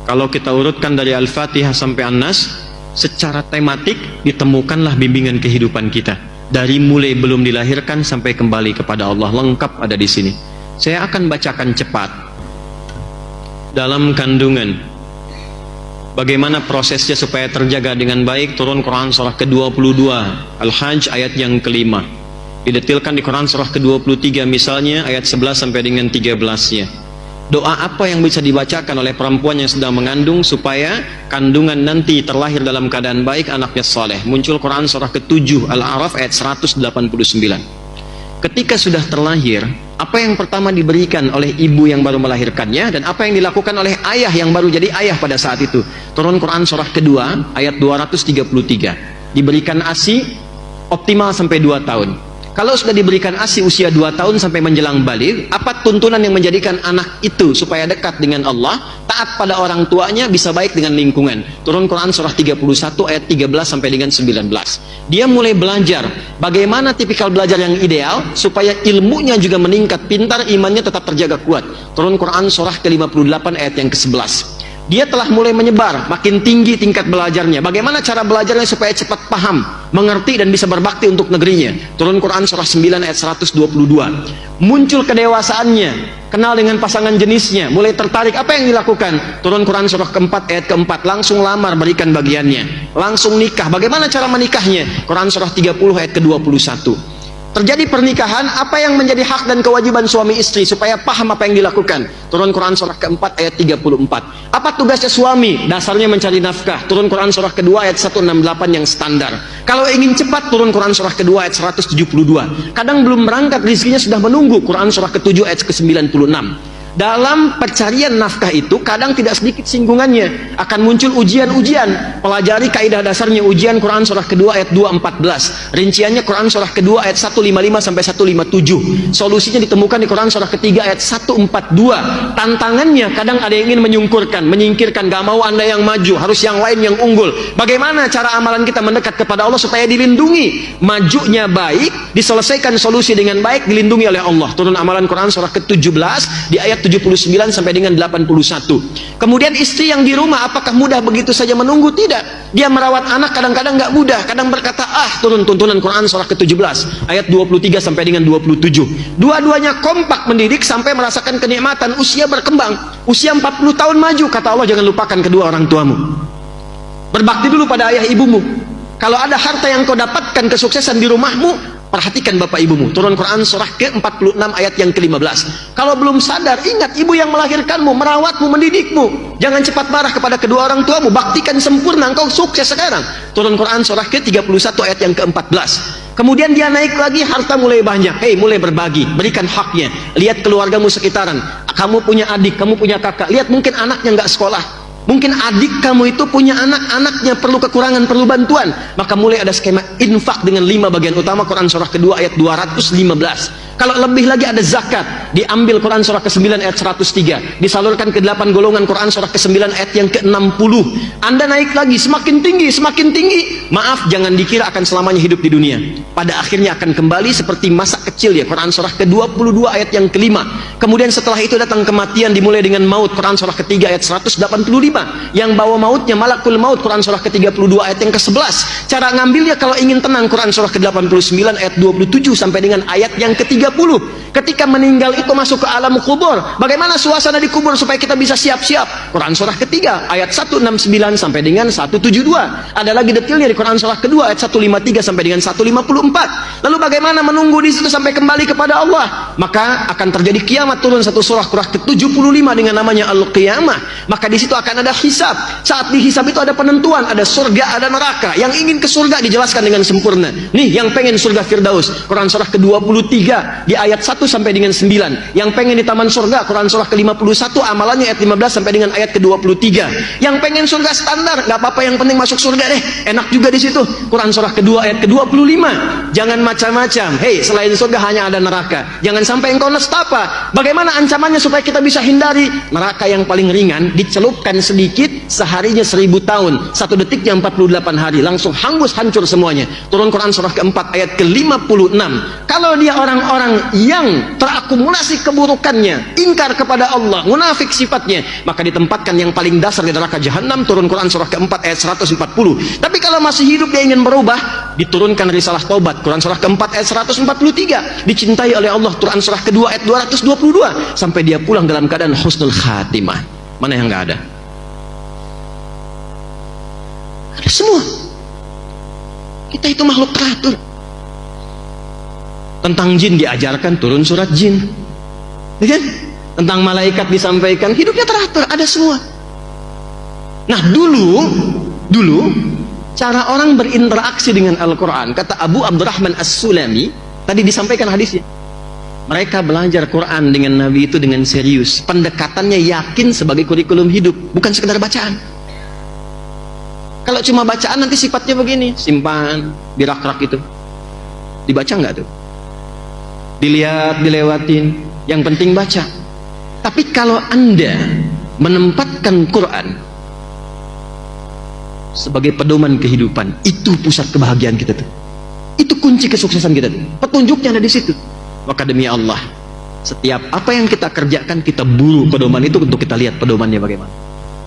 Kalau kita urutkan dari Al-Fatihah sampai An-Nas, secara tematik ditemukanlah bimbingan kehidupan kita. Dari mulai belum dilahirkan sampai kembali kepada Allah, lengkap ada di sini. Saya akan bacakan cepat. Dalam kandungan, bagaimana prosesnya supaya terjaga dengan baik, turun Quran surah ke-22 Al-Hajj ayat yang kelima. Didetilkan di Quran surah ke-23 misalnya ayat 11 sampai dengan 13-nya. Doa apa yang bisa dibacakan oleh perempuan yang sedang mengandung supaya kandungan nanti terlahir dalam keadaan baik, anaknya saleh? Muncul Quran surah ke-7 Al-A'raf ayat 189. Ketika sudah terlahir, apa yang pertama diberikan oleh ibu yang baru melahirkannya, dan apa yang dilakukan oleh ayah yang baru jadi ayah pada saat itu? Turun Quran surah kedua ayat 233. Diberikan ASI optimal sampai 2 tahun. Kalau sudah diberikan ASI usia 2 tahun sampai menjelang baligh, apa tuntunan yang menjadikan anak itu supaya dekat dengan Allah, taat pada orang tuanya, bisa baik dengan lingkungan? Turun Quran surah 31 ayat 13 sampai dengan 19. Dia mulai belajar bagaimana tipikal belajar yang ideal supaya ilmunya juga meningkat, pintar, imannya tetap terjaga kuat. Turun Quran surah ke-58 ayat yang ke-11. Dia telah mulai menyebar, makin tinggi tingkat belajarnya. Bagaimana cara belajarnya supaya cepat paham, mengerti, dan bisa berbakti untuk negerinya? Turun Quran surah 9 ayat 122. Muncul kedewasaannya, kenal dengan pasangan jenisnya, mulai tertarik. Apa yang dilakukan? Turun Quran surah keempat ayat keempat. Langsung lamar, berikan bagiannya. Langsung nikah. Bagaimana cara menikahnya? Quran surah 30 ayat ke-21. Terjadi pernikahan, apa yang menjadi hak dan kewajiban suami istri supaya paham apa yang dilakukan? Turun Quran surah keempat ayat 34. Apa tugasnya suami? Dasarnya mencari nafkah. Turun Quran surah kedua ayat 168 yang standar. Kalau ingin cepat, turun Quran surah kedua ayat 172. Kadang belum berangkat, rezekinya sudah menunggu. Quran surah ke-7 ayat ke-96. Dalam pencarian nafkah itu kadang tidak sedikit singgungannya, akan muncul ujian-ujian. Pelajari kaidah dasarnya, ujian Quran surah kedua ayat 214. Rinciannya Quran surah kedua ayat 155 sampai 157. Solusinya ditemukan di Quran surah ketiga ayat 142. Tantangannya kadang ada yang ingin menyingkirkan, gak mau Anda yang maju, harus yang lain yang unggul. Bagaimana cara amalan kita mendekat kepada Allah supaya dilindungi? Majunya baik, diselesaikan solusi dengan baik, dilindungi oleh Allah. Turun amalan Quran surah ke-17 di ayat 79 sampai dengan 81. Kemudian istri yang di rumah, apakah mudah begitu saja menunggu? Tidak. Dia merawat anak kadang-kadang nggak mudah, kadang berkata turun tuntunan Quran surah ke-17 ayat 23 sampai dengan 27. Dua-duanya kompak mendidik sampai merasakan kenikmatan. Usia berkembang, usia 40 tahun maju. Kata Allah, jangan lupakan kedua orang tuamu. Berbakti dulu pada ayah ibumu. Kalau ada harta yang kau dapatkan kesuksesan di rumahmu, perhatikan bapak ibumu. Turun Quran surah ke-46 ayat yang ke-15. Kalau belum sadar, ingat ibu yang melahirkanmu, merawatmu, mendidikmu. Jangan cepat marah kepada kedua orang tuamu. Baktikan sempurna, engkau sukses sekarang. Turun Quran surah ke-31 ayat yang ke-14. Kemudian dia naik lagi, harta mulai banyak. Mulai berbagi, berikan haknya. Lihat keluargamu sekitaran. Kamu punya adik, kamu punya kakak. Lihat, mungkin anaknya nggak sekolah. Mungkin adik kamu itu punya anak-anaknya perlu kekurangan, perlu bantuan. Maka mulai ada skema infak dengan 5 bagian utama. Quran surah kedua ayat 215. Kalau lebih lagi ada zakat, diambil Quran surah ke-9 ayat 103, disalurkan ke 8 golongan. Quran surah ke-9 ayat yang ke-60. Anda naik lagi, semakin tinggi, semakin tinggi. Maaf, jangan dikira akan selamanya hidup di dunia. Pada akhirnya akan kembali seperti masa kecil ya. Quran surah ke-22 ayat yang ke-5. Kemudian setelah itu datang kematian, dimulai dengan maut. Quran surah ke-3 ayat 185. Yang bawa mautnya malakul maut. Quran surah ke-32 ayat yang ke-11. Cara ngambilnya kalau ingin tenang, Quran surah ke-89 ayat 27 sampai dengan ayat yang ke-30. Ketika meninggal itu masuk ke alam kubur, bagaimana suasana di kubur supaya kita bisa siap-siap? Quran surah ketiga ayat 169 sampai dengan 172. Ada lagi detailnya di Quran surah kedua ayat 153 sampai dengan 154. Lalu bagaimana menunggu di situ sampai kembali kepada Allah? Maka akan terjadi kiamat. Turun satu surah ke-75 dengan namanya Al-Qiyamah. Maka di situ akan ada hisab. Saat dihisab itu ada penentuan, ada surga, ada neraka. Yang ingin ke surga dijelaskan dengan sempurna. Nih, yang pengen surga Firdaus, Quran surah ke-23 di ayat 1 sampai dengan 9. Yang pengen di taman surga, Quran surah ke-51 amalannya ayat 15 sampai dengan ayat ke-23. Yang pengen surga standar, nggak apa-apa, yang penting masuk surga deh, enak juga di situ. Quran surah kedua ayat ke-25. Jangan macam-macam. Selain surga hanya ada neraka. Jangan sampai engkau nestapa. Bagaimana ancamannya supaya kita bisa hindari? Neraka yang paling ringan dicelupkan sedikit, seharinya 1000 tahun, 1 detiknya 48 hari, langsung hangus, hancur semuanya. Turun Quran surah keempat ayat ke-56. Kalau dia orang-orang yang yang terakumulasi keburukannya, ingkar kepada Allah, munafik sifatnya, maka ditempatkan yang paling dasar di neraka jahanam. Turun Quran surah keempat ayat 140. Tapi kalau masih hidup dia ingin berubah, diturunkan risalah taubat Quran surah keempat ayat 143. Dicintai oleh Allah Quran surah kedua ayat 222, sampai dia pulang dalam keadaan husnul khatimah. Mana yang nggak ada? Ada semua. Kita itu makhluk teratur. Tentang jin diajarkan, turun surat jin, ya kan? Tentang malaikat disampaikan, hidupnya teratur, ada semua. Nah dulu cara orang berinteraksi dengan Al-Quran, kata Abu Abdurrahman As-Sulami, tadi disampaikan hadisnya, mereka belajar Quran dengan Nabi itu dengan serius, pendekatannya yakin sebagai kurikulum hidup, bukan sekedar bacaan. Kalau cuma bacaan nanti sifatnya begini, simpan di rak-rak itu, dibaca nggak tuh? Dilihat, dilewatin, yang penting baca. Tapi kalau Anda menempatkan Quran sebagai pedoman kehidupan, itu pusat kebahagiaan kita tuh. Itu kunci kesuksesan kita tuh. Petunjuknya ada di situ. Maka demi Allah, setiap apa yang kita kerjakan, kita buru pedoman itu untuk kita lihat pedomannya bagaimana.